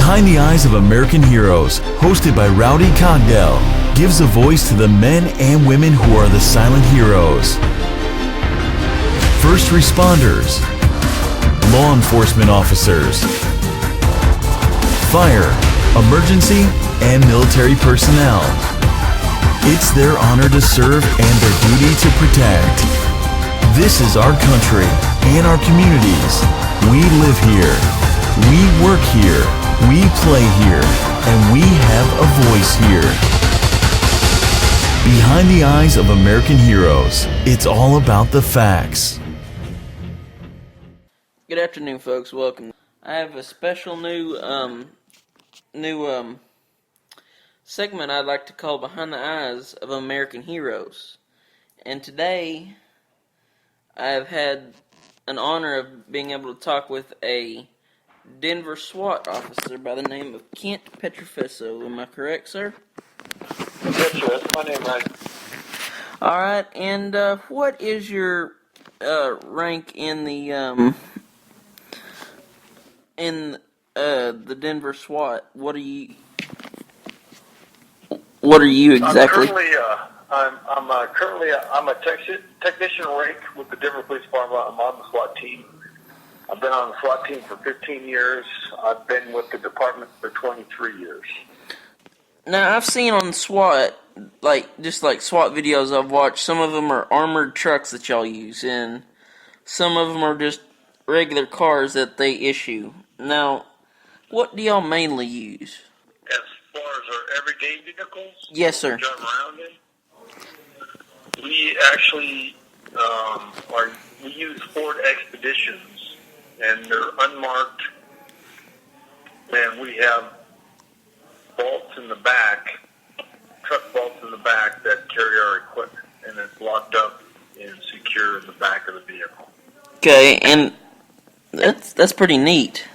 Behind the Eyes of American Heroes, hosted by Rowdy Cogdell, gives a voice to the men and women who are the silent heroes. First responders, law enforcement officers, fire, emergency, and military personnel. It's their honor to serve and their duty to protect. This is our country and our communities. We live here. We work here. We play here. And we have a voice here. Behind the Eyes of American Heroes, it's all about the facts. Good afternoon, folks. Welcome. I have a special new segment I'd like to call Behind the Eyes of American Heroes. And today, I've had an honor of being able to talk with a Denver SWAT officer by the name of Kent Pietrafeso. Am I correct, sir? Yes, sir. That's my name, right? All right. And what is your rank in the Denver SWAT? What are you exactly? I'm a technician rank with the Denver Police Department. I'm on the SWAT team. I've been on the SWAT team for 15 years. I've been with the department for 23 years. Now, I've seen on SWAT, just like SWAT videos I've watched, some of them are armored trucks that y'all use, and some of them are just regular cars that they issue. Now, what do y'all mainly use? As far as our everyday vehicles? Yes, sir. We drive around in? We actually we use Ford Expeditions, and they're unmarked, and we have bolts in the back, truck bolts in the back that carry our equipment, and it's locked up and secure in the back of the vehicle. Okay, and that's pretty neat.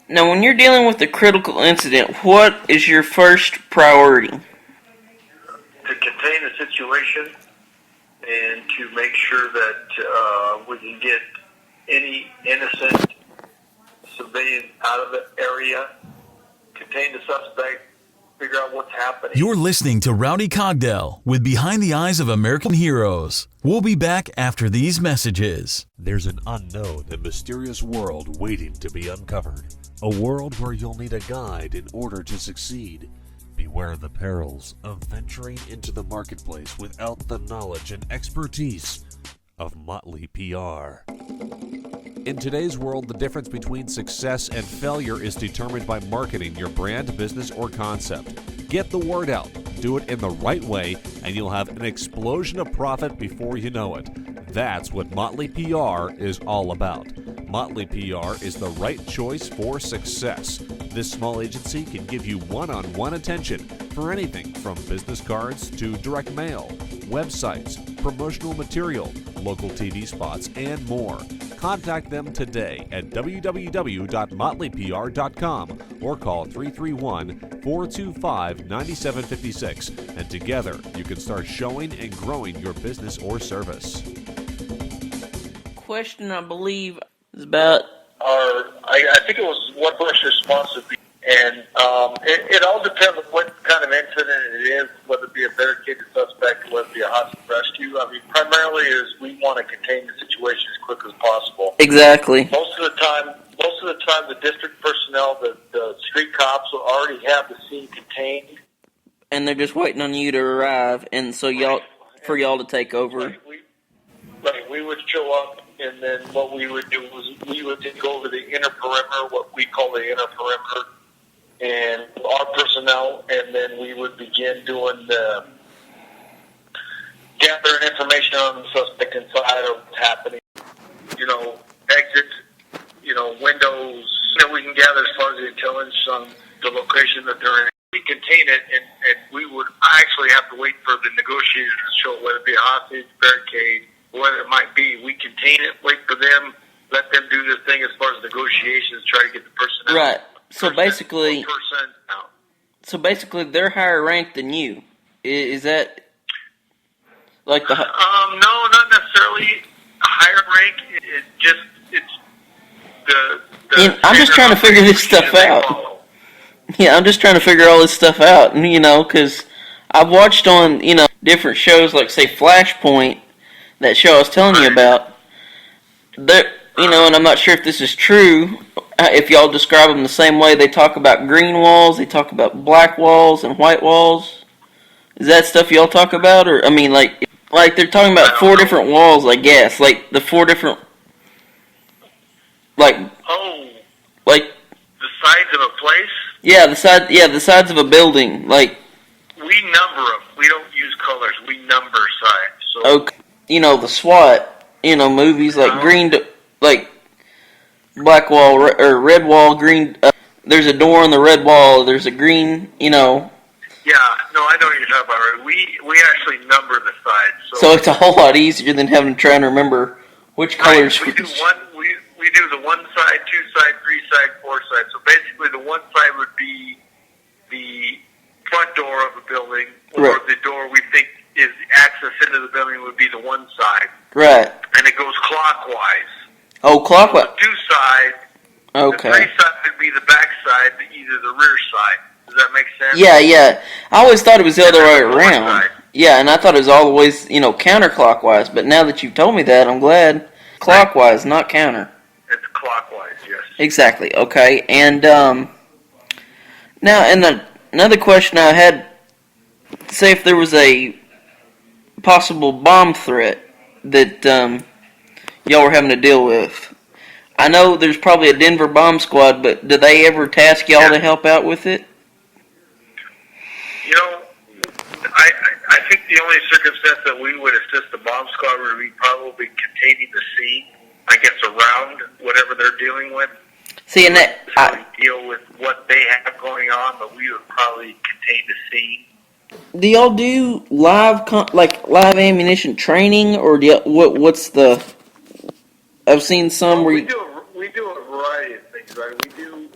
Now, when you're dealing with a critical incident, what is your first priority? To contain the situation and to make sure that we can get any innocent civilian out of the area, contain the suspect, figure out what's happening. You're listening to Rowdy Cogdell with Behind the Eyes of American Heroes. We'll be back after these messages. There's an unknown and mysterious world waiting to be uncovered. A world where you'll need a guide in order to succeed. Beware the perils of venturing into the marketplace without the knowledge and expertise of Motley PR. In today's world, the difference between success and failure is determined by marketing your brand, business, or concept. Get the word out, do it in the right way, and you'll have an explosion of profit before you know it. That's what Motley PR is all about. Motley PR is the right choice for success. This small agency can give you one-on-one attention for anything from business cards to direct mail, websites, promotional material, local TV spots, and more. Contact them today at www.motleypr.com or call 331-425-9756, and together you can start showing and growing your business or service. Question, I believe, is about... I think it was what first response would be, and it all depends on what kind of incident it is, whether it be a barricaded suspect, whether it be a hostage rescue. I mean, primarily is we want to contain the situation as quick as possible. Exactly. Most of the time, the district personnel, the street cops will already have the scene contained, and they're just waiting on you to arrive, and so y'all to take over. We would show up, and then what we would do was we would take over the inner perimeter, what we call the inner perimeter, and our personnel, and then we would begin doing the gathering information on the suspect inside or what's happening. Exits, windows that we can gather as far as the intelligence on the location that they're in. We contain it, and we would actually have to wait for the negotiators to show, whether it be a hostage, barricade, whatever it might be. We contain it, wait for them, let them do their thing as far as negotiations, try to get the person out. Right. So basically, out. So basically, they're higher ranked than you. Is that like the? No, not necessarily higher rank. I'm just trying to figure this stuff out. Yeah, I'm just trying to figure all this stuff out, and because I've watched on different shows like say Flashpoint, that show I was telling you Right. about. There, and I'm not sure if this is true. If y'all describe them the same way, they talk about green walls, they talk about black walls and white walls. Is that stuff y'all talk about, or I mean, like they're talking I about don't four know. different walls, I guess, like the four different, like Oh, like the sides of a place? the sides of a building, like We number them. We don't use colors. We number sides. So, okay, the SWAT, movies like uh, like black wall or red wall, green. There's a door on the red wall. There's a green, yeah, no, I know what you're talking about. Right? We actually number the sides. so it's a whole lot easier than having to try and remember which right, colors. we do we do the one side, two side, three side, four side. So basically, the one side would be the front door of a building, or Right. the door we think is access into the building would be the one side, Right. and it goes clockwise. Oh, So clockwise. the two side, the Okay. three side would be the back side, either the rear side. Does that make sense? Yeah, yeah. I always thought it was the other way And then the around. north side. Yeah, and I thought it was always, counterclockwise. But now that you've told me that, I'm glad. Clockwise, not counter. It's clockwise, yes. Exactly. Okay. And now, and another question I had: say if there was a possible bomb threat that y'all were having to deal with. I know there's probably a Denver bomb squad, but do they ever task y'all to help out with it? You know, I think the only circumstance that we would assist the bomb squad would be probably containing the scene, I guess, around whatever they're dealing with. See, and that Really deal with what they have going on, but we would probably contain the scene. do y'all do live ammunition training, or do what's the? I've seen some Well, where we do a variety of things, right? We do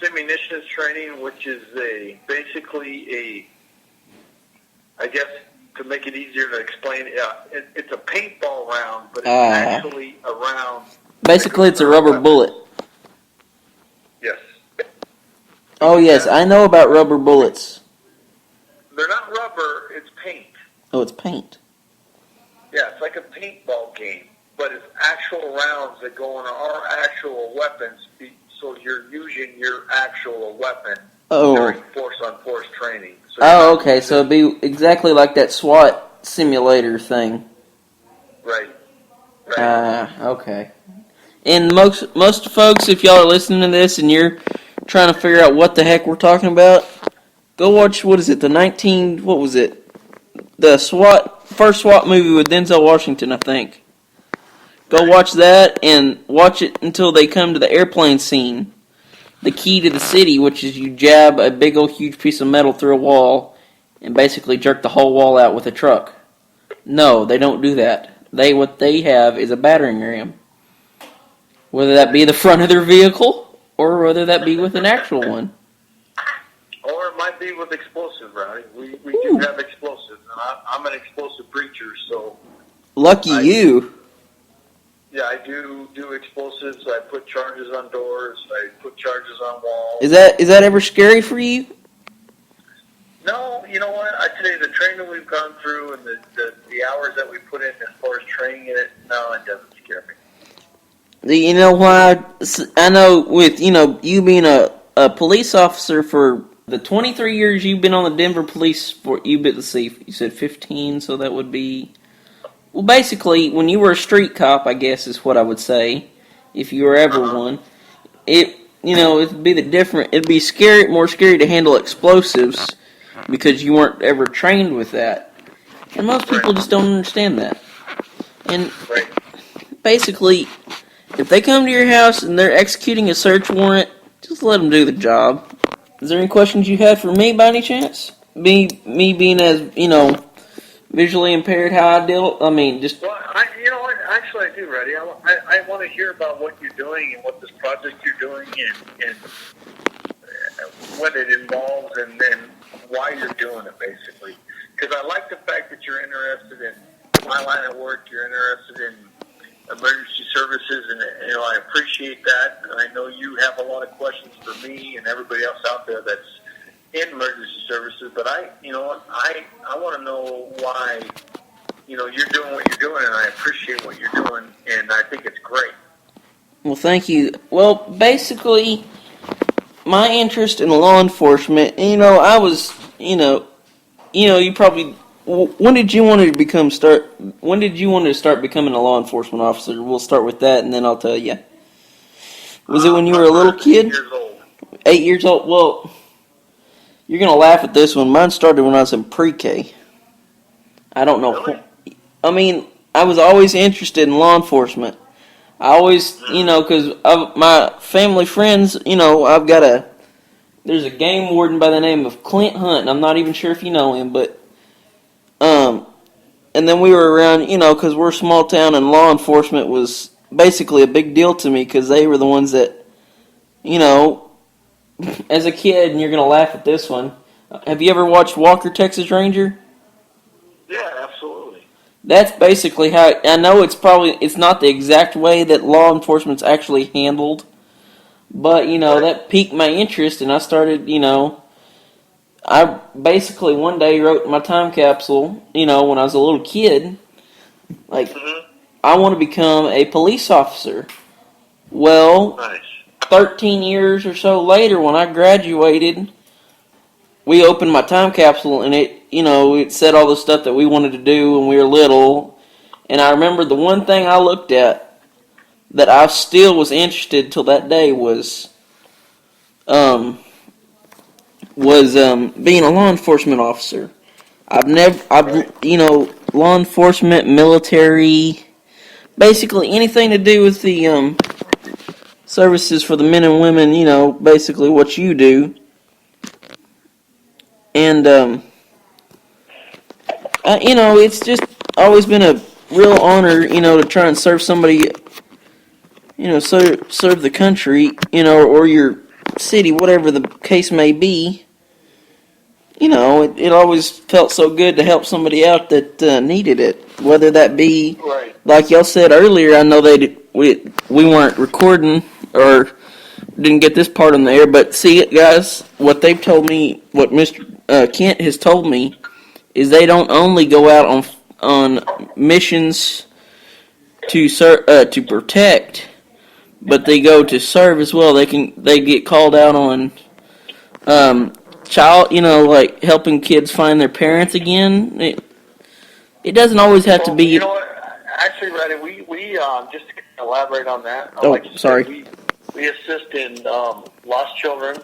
simunitions training, which is basically I guess to make it easier to explain, it's a paintball round, but it's actually a round. basically it's a rubber bullet. Yes. Oh yes, I know about rubber bullets. They're not rubber, it's paint. Oh, it's paint. Yeah, it's like a paintball game, but it's actual rounds that go on our actual weapons, so you're using your actual weapon during force-on-force training. So Oh, okay. So it'd be exactly like that SWAT simulator thing. Right. Okay. And most folks, if y'all are listening to this and you're trying to figure out what the heck we're talking about, go watch, what was it, the first SWAT movie with Denzel Washington, I think. Go watch that and watch it until they come to the airplane scene. The key to the city, which is you jab a big old huge piece of metal through a wall and basically jerk the whole wall out with a truck. No, they don't do that. What they have is a battering ram. Whether that be the front of their vehicle or whether that be with an actual one. Or it might be with explosives, right? We do have explosives, and I'm an explosive breacher, so... Lucky you. Yeah, I do explosives. I put charges on doors. I put charges on walls. Is that ever scary for you? No, you know what? I tell you, the training we've gone through and the hours that we put in as far as training in it, no, it doesn't scare me. You know why? I know with, you being a police officer for the 23 years you've been on the Denver police let's see, you said 15, so that would be... Well, basically, when you were a street cop, I guess is what I would say, if you were ever one, it'd be it'd be more scary to handle explosives because you weren't ever trained with that. And most people just don't understand that. And basically, if they come to your house and they're executing a search warrant, just let them do the job. Is there any questions you had for me by any chance? Me being as, visually impaired, how I deal? I mean, just... Well, you know what? Actually, I do, Reddy. I want to hear about what you're doing and what this project you're doing and what it involves and then why you're doing it, basically. Because I like the fact that you're interested in my line of work. You're interested in emergency services, and I appreciate that. And I know you have a lot of questions for me and everybody else out there that's in emergency services. But I want to know why you're doing what you're doing, and I appreciate what you're doing, and I think it's great. Well, thank you. Well, basically, my interest in law enforcement, I was, you probably. When did you want to start becoming a law enforcement officer? We'll start with that, and then I'll tell you. Was it when you were a little kid? 8 years old. 8 years old. Well, you're gonna laugh at this one. Mine started when I was in pre-K. I don't know. Really? I mean, I was always interested in law enforcement. I always, because of my family friends, there's a game warden by the name of Clint Hunt, and I'm not even sure if you know him, but, and then we were around, because we're a small town, and law enforcement was basically a big deal to me, because they were the ones that, as a kid, and you're going to laugh at this one, have you ever watched Walker, Texas Ranger? Yeah, absolutely. That's basically how, I know it's not the exact way that law enforcement's actually handled, but, that piqued my interest, and I started, I basically one day wrote in my time capsule, when I was a little kid, like, I want to become a police officer. Well, Nice. 13 years or so later, when I graduated, we opened my time capsule, and it said all the stuff that we wanted to do when we were little. And I remember the one thing I looked at that I still was interested till that day was being a law enforcement officer. Law enforcement, military, basically anything to do with the services for the men and women. Basically what you do. And, it's just always been a real honor, to try and serve somebody, serve the country, or your city, whatever the case may be. It always felt so good to help somebody out that needed it, whether that be, Right. like y'all said earlier, I know we weren't recording or didn't get this part on the air, but see, guys, what they've told me, what Mr. Kent has told me, is they don't only go out on missions to protect, but they go to serve as well. They get called out on child, like helping kids find their parents again. It doesn't always have to be. You know what? Actually, Reddy, we just to elaborate on that. Sorry. We assist in lost children.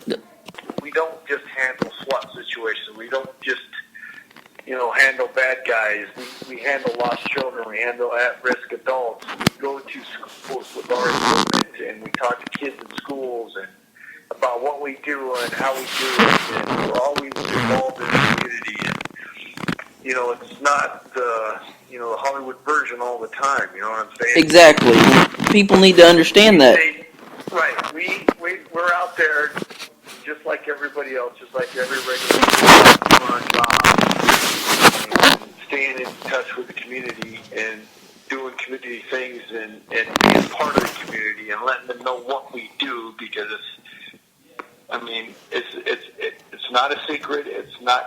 We don't just handle SWAT situations. We don't just, handle bad guys. We handle lost children. We handle at-risk adults. We go to schools with our equipment, and we talk to kids in schools and about what we do and how we do it. And we're always involved in the community. And, it's not the Hollywood version all the time. You know what I'm saying? Exactly. People need to understand that. Right. We're out there just like everybody else, just like every regular person doing our job, and staying in touch with the community and doing community things and being part of the community and letting them know what we do, because it's not a secret.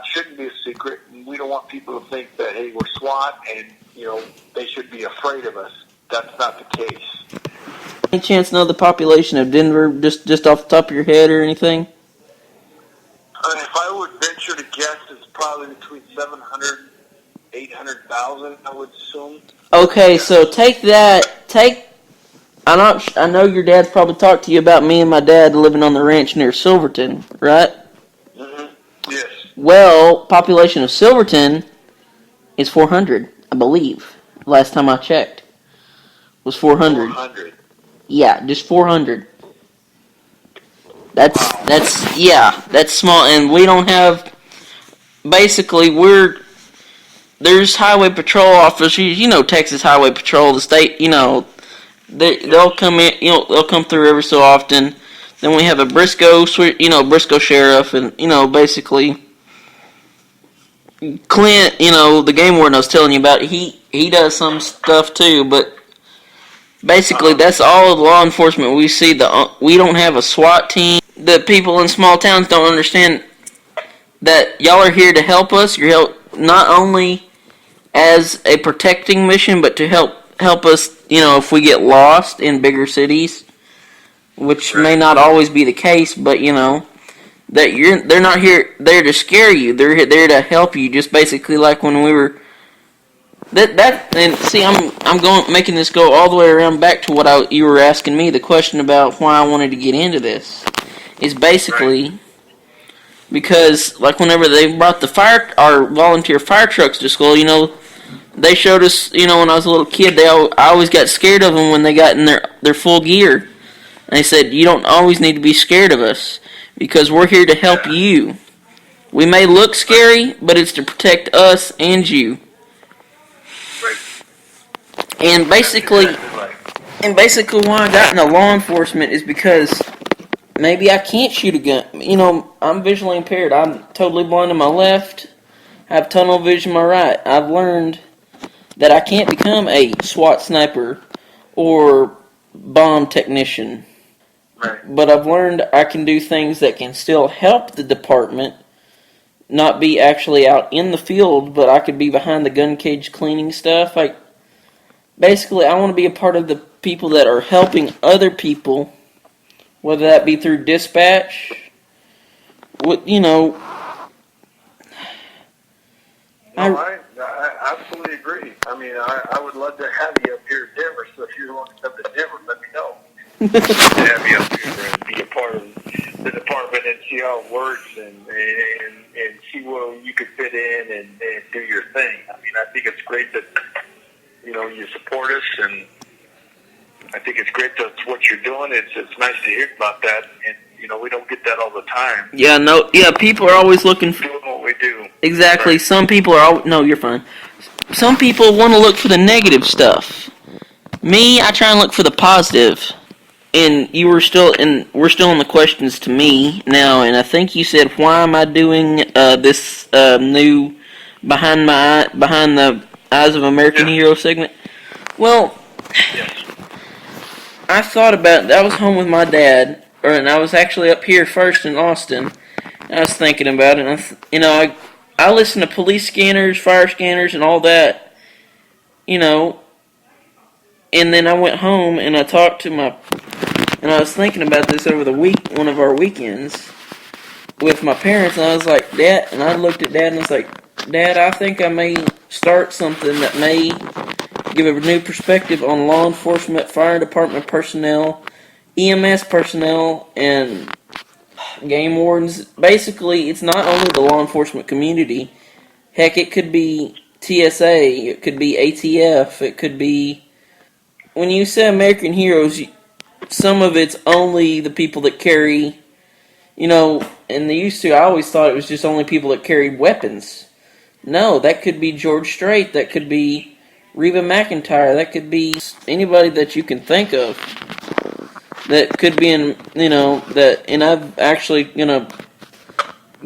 Shouldn't be a secret. And we don't want people to think that, hey, we're SWAT and they should be afraid of us. That's not the case. Any chance to know the population of Denver, just off the top of your head or anything? If I would venture to guess, it's probably between 700 and 800,000, I would assume. Okay, so I know your dad's probably talked to you about me and my dad living on the ranch near Silverton, right? Mm-hmm. Yes. Well, population of Silverton is 400, I believe. Last time I checked, was 400. 400. Yeah, just 400. That's small, and we don't have. Basically, there's highway patrol officers. Texas Highway Patrol, the state. They'll come in. They'll come through every so often. Then we have a Briscoe sheriff, and basically Clint. The game warden I was telling you about. He does some stuff too, but Basically, that's all the law enforcement we see. We don't have a SWAT team. The people in small towns don't understand that y'all are here to help us. You're not only as a protecting mission, but to help us. If we get lost in bigger cities, which may not always be the case, but they're not here there to scare you. They're there to help you. Just basically like when we were. And see, I'm going making this go all the way around back to what you were asking me. The question about why I wanted to get into this is basically because, like, whenever they brought our volunteer fire trucks to school, they showed us, when I was a little kid, I always got scared of them when they got in their full gear. And they said, you don't always need to be scared of us because we're here to help you. We may look scary, but it's to protect us and you. And basically why I got into law enforcement is because maybe I can't shoot a gun. I'm visually impaired. I'm totally blind in my left. I have tunnel vision in my right. I've learned that I can't become a SWAT sniper or bomb technician. Right. But I've learned I can do things that can still help the department, not be actually out in the field, but I could be behind the gun cage cleaning stuff. Basically, I want to be a part of the people that are helping other people, whether that be through dispatch, I absolutely agree. I mean, I would love to have you up here in Denver, so if you want to come to Denver, let me know. Have you up here and be a part of the department and see how it works and see where you could fit in and do your thing. I mean, I think it's great that you support us, and I think it's great that's what you're doing. It's nice to hear about that, and we don't get that all the time. Yeah, people are always looking for doing what we do. Exactly. Right. Some people are no, you're fine. Some people want to look for the negative stuff. Me, I try and look for the positive. And we're still in the questions to me now, and I think you said, why am I doing this new behind the Eyes of American Hero segment? Well, I thought about it. I was home with my dad, and I was actually up here first in Austin. And I was thinking about it, and I listen to police scanners, fire scanners, and all that, and then I went home and I talked to and I was thinking about this over one of our weekends with my parents, and I was like, Dad, and I looked at Dad and I was like, Dad, I think I may start something that may give a new perspective on law enforcement, fire department personnel, EMS personnel, and game wardens. Basically, it's not only the law enforcement community. Heck, it could be TSA, it could be ATF, it could be... When you say American Heroes, some of it's only the people that carry, and they used to, I always thought it was just only people that carried weapons. No, that could be George Strait, that could be Reba McEntire, that could be anybody that you can think of. That could be in, and I'm actually gonna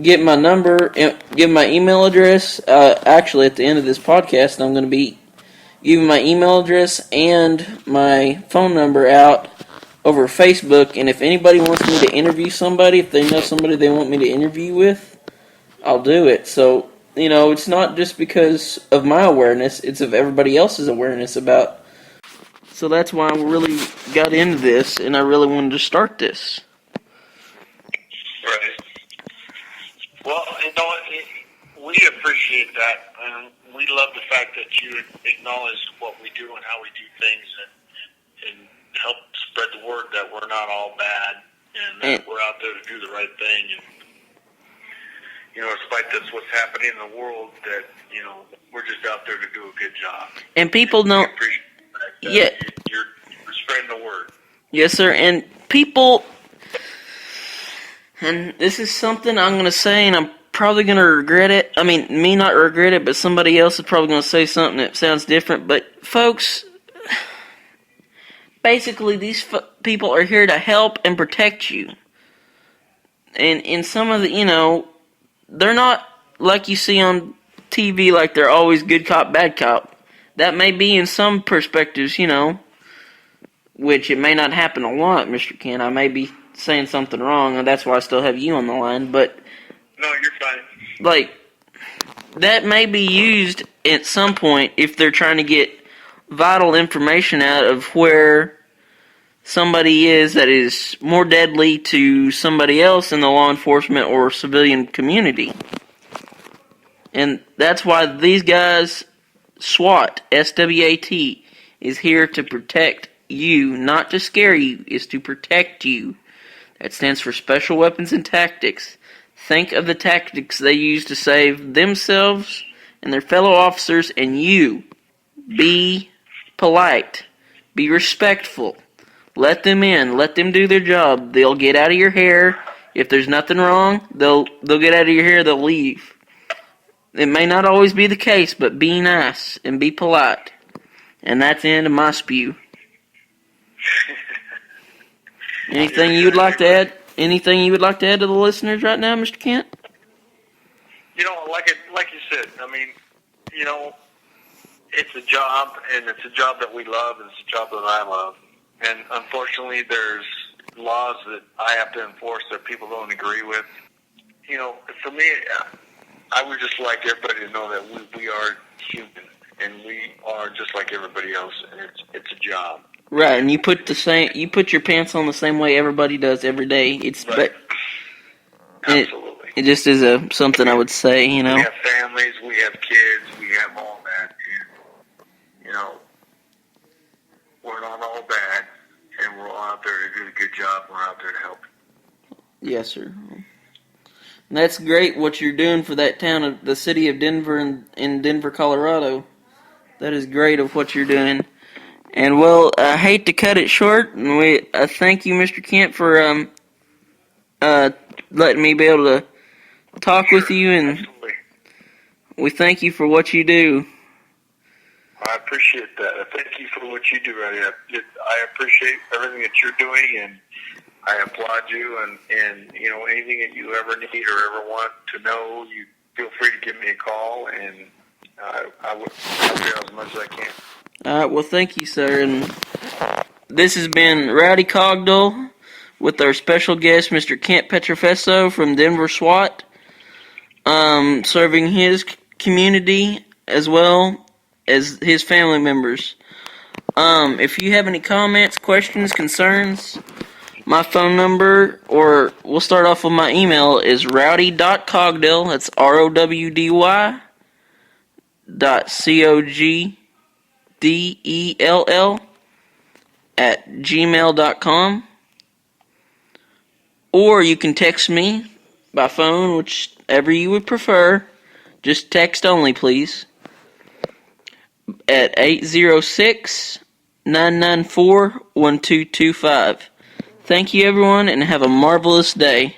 get my number, give my email address, actually at the end of this podcast, I'm gonna be giving my email address and my phone number out over Facebook, and if anybody wants me to interview somebody, if they know somebody they want me to interview with, I'll do it. So, it's not just because of my awareness, it's of everybody else's awareness about. So that's why I really got into this, and I really wanted to start this. Right. Well, we appreciate that, and we love the fact that you acknowledge what we do and how we do things, and help spread the word that we're not all bad, and that we're out there to do the right thing. And despite this, what's happening in the world, that we're just out there to do a good job. And people don't. You're spreading the word. Yes, sir. And people, and this is something I'm going to say, and I'm probably going to regret it. I mean, me not regret it, but somebody else is probably going to say something that sounds different. But folks, basically, these people are here to help and protect you. And in some of the, they're not like you see on TV, like they're always good cop, bad cop. That may be in some perspectives, which it may not happen a lot, Mr. Kent. I may be saying something wrong, and that's why I still have you on the line, but... No, you're fine. Like, that may be used at some point if they're trying to get vital information out of where somebody is that is more deadly to somebody else in the law enforcement or civilian community. And that's why these guys, SWAT, S-W-A-T, is here to protect you, not to scare you, is to protect you. That stands for Special Weapons and Tactics. Think of the tactics they use to save themselves and their fellow officers and you. Be polite. Be respectful. Let them in. Let them do their job. They'll get out of your hair. If there's nothing wrong, they'll get out of your hair, they'll leave. It may not always be the case, but be nice and be polite. And that's the end of my spew. Anything you would like to add? Anything you would like to add to the listeners right now, Mr. Kent? Like you said, I mean, it's a job, and it's a job that we love, and it's a job that I love. And unfortunately, there's laws that I have to enforce that people don't agree with. For me, I would just like everybody to know that we are human, and we are just like everybody else, and it's a job. Right, and you put your pants on the same way everybody does every day. It's right. Absolutely. It just is something I would say, We have families, we have kids, we have all that, and we're not all bad, and we're all out there to do a good job. We're out there to help. Yes, sir. And that's great what you're doing for that town, the city of Denver, in Denver, Colorado. That is great of what you're doing. And, well, I hate to cut it short, and I thank you, Mr. Kent, for letting me be able to talk with you, and absolutely. We thank you for what you do. I appreciate that. I thank you for what you do, Eddie. I appreciate everything that you're doing, and I applaud you, and anything that you ever need or ever want to know, you feel free to give me a call, and I will do as much as I can. All right, well, thank you, sir. And this has been Rowdy Cogdill with our special guest, Mr. Kent Pietrafeso from Denver SWAT, serving his community as well as his family members. If you have any comments, questions, concerns, my phone number, or we'll start off with my email, is rowdy.cogdill, that's ROWDY .COGDELL @gmail.com, or you can text me by phone, whichever you would prefer. Just text only, please, at 806-994-1225. Thank you, everyone, and have a marvelous day.